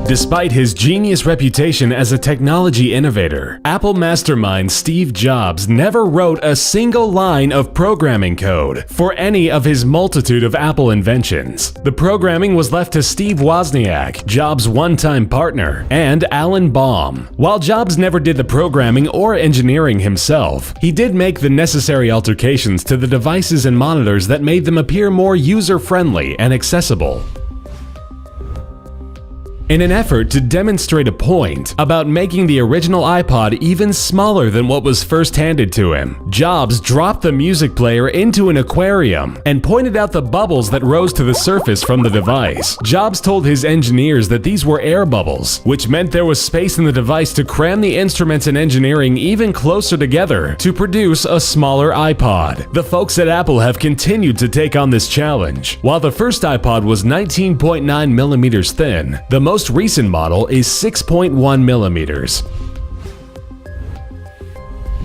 Despite his genius reputation as a technology innovator, Apple mastermind Steve Jobs never wrote a single line of programming code for any of his multitude of Apple inventions. The programming was left to Steve Wozniak, Jobs' one-time partner, and Alan Baum. While Jobs never did the programming or engineering himself, he did make the necessary alterations to the devices and monitors that made them appear more user-friendly and accessible. In an effort to demonstrate a point about making the original iPod even smaller than what was first handed to him, Jobs dropped the music player into an aquarium and pointed out the bubbles that rose to the surface from the device. Jobs told his engineers that these were air bubbles, which meant there was space in the device to cram the instruments and engineering even closer together to produce a smaller iPod. The folks at Apple have continued to take on this challenge. While the first iPod was 19.9 millimeters thin, the most recent model is 6.1 millimeters.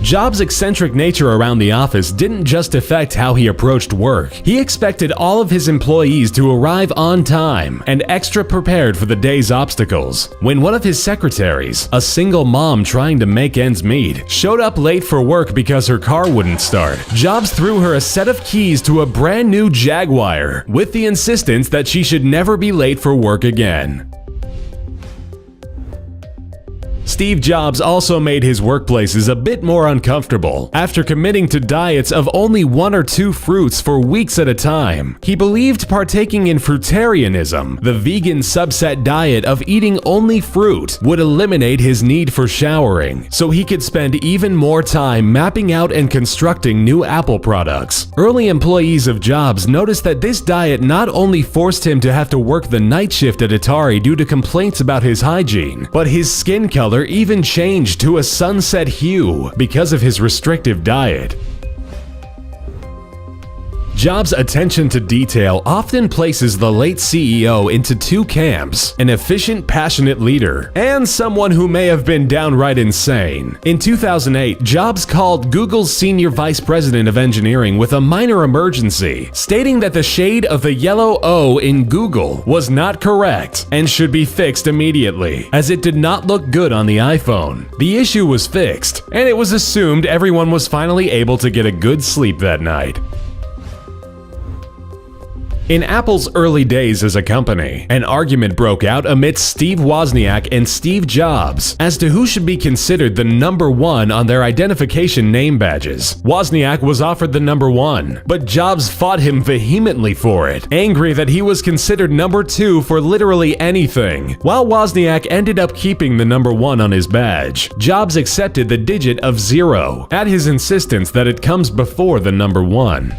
Jobs' eccentric nature around the office didn't just affect how he approached work. He expected all of his employees to arrive on time and extra prepared for the day's obstacles. When one of his secretaries, a single mom trying to make ends meet, showed up late for work because her car wouldn't start, Jobs threw her a set of keys to a brand new Jaguar with the insistence that she should never be late for work again. Steve Jobs also made his workplaces a bit more uncomfortable. After committing to diets of only 1 or 2 fruits for weeks at a time, he believed partaking in fruitarianism, the vegan subset diet of eating only fruit, would eliminate his need for showering, so he could spend even more time mapping out and constructing new Apple products. Early employees of Jobs noticed that this diet not only forced him to have to work the night shift at Atari due to complaints about his hygiene, but his skin color even changed to a sunset hue because of his restrictive diet. Jobs' attention to detail often places the late CEO into 2 camps: an efficient, passionate leader, and someone who may have been downright insane. In 2008, Jobs called Google's senior vice president of engineering with a minor emergency, stating that the shade of the yellow O in Google was not correct and should be fixed immediately, as it did not look good on the iPhone. The issue was fixed, and it was assumed everyone was finally able to get a good sleep that night. In Apple's early days as a company, an argument broke out amidst Steve Wozniak and Steve Jobs as to who should be considered the number 1 on their identification name badges. Wozniak was offered the number 1, but Jobs fought him vehemently for it, angry that he was considered number 2 for literally anything. While Wozniak ended up keeping the number 1 on his badge, Jobs accepted the digit of 0 at his insistence that it comes before the number 1.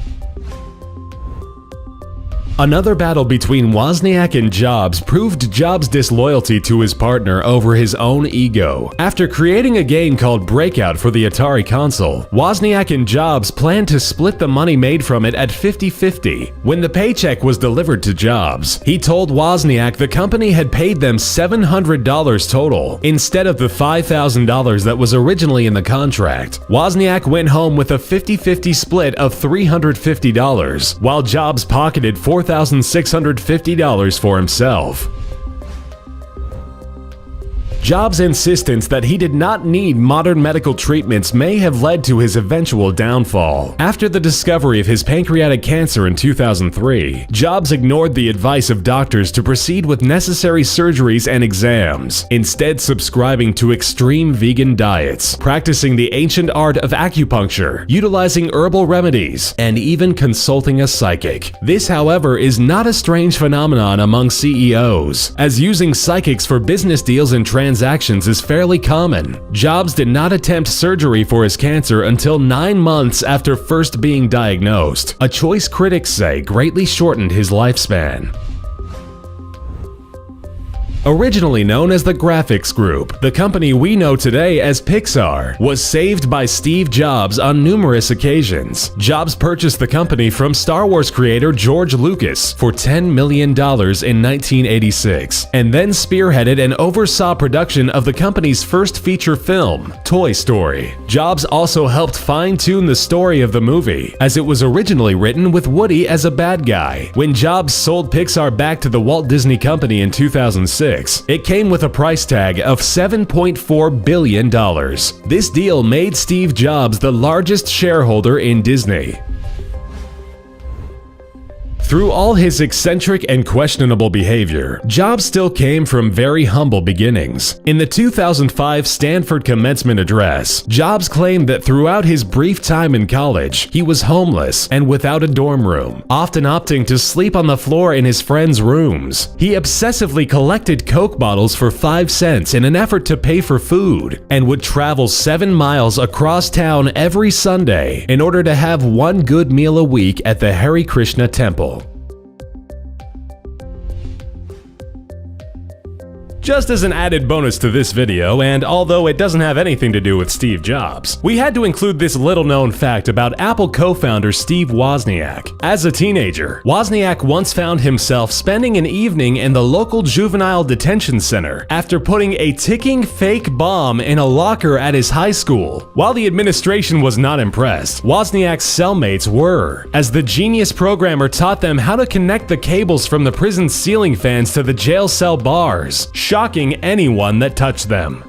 Another battle between Wozniak and Jobs proved Jobs' disloyalty to his partner over his own ego. After creating a game called Breakout for the Atari console, Wozniak and Jobs planned to split the money made from it at 50-50. When the paycheck was delivered to Jobs, he told Wozniak the company had paid them $700 total instead of the $5,000 that was originally in the contract. Wozniak went home with a 50-50 split of $350, while Jobs pocketed $4,650 for himself. Jobs' insistence that he did not need modern medical treatments may have led to his eventual downfall. After the discovery of his pancreatic cancer in 2003, Jobs ignored the advice of doctors to proceed with necessary surgeries and exams, instead subscribing to extreme vegan diets, practicing the ancient art of acupuncture, utilizing herbal remedies, and even consulting a psychic. This, however, is not a strange phenomenon among CEOs, as using psychics for business deals and transactions is fairly common. Jobs did not attempt surgery for his cancer until 9 months after first being diagnosed, a choice critics say greatly shortened his lifespan. Originally known as the Graphics Group, the company we know today as Pixar was saved by Steve Jobs on numerous occasions. Jobs purchased the company from Star Wars creator George Lucas for $10 million in 1986, and then spearheaded and oversaw production of the company's first feature film, Toy Story. Jobs also helped fine-tune the story of the movie, as it was originally written with Woody as a bad guy. When Jobs sold Pixar back to the Walt Disney Company in 2006, 2006. It came with a price tag of $7.4 billion. This deal made Steve Jobs the largest shareholder in Disney. Through all his eccentric and questionable behavior, Jobs still came from very humble beginnings. In the 2005 Stanford commencement address, Jobs claimed that throughout his brief time in college, he was homeless and without a dorm room, often opting to sleep on the floor in his friends' rooms. He obsessively collected Coke bottles for 5 cents in an effort to pay for food, and would travel 7 miles across town every Sunday in order to have one good meal a week at the Hare Krishna temple. Just as an added bonus to this video, and although it doesn't have anything to do with Steve Jobs, we had to include this little-known fact about Apple co-founder Steve Wozniak. As a teenager, Wozniak once found himself spending an evening in the local juvenile detention center after putting a ticking fake bomb in a locker at his high school. While the administration was not impressed, Wozniak's cellmates were, as the genius programmer taught them how to connect the cables from the prison ceiling fans to the jail cell bars, shocking anyone that touched them.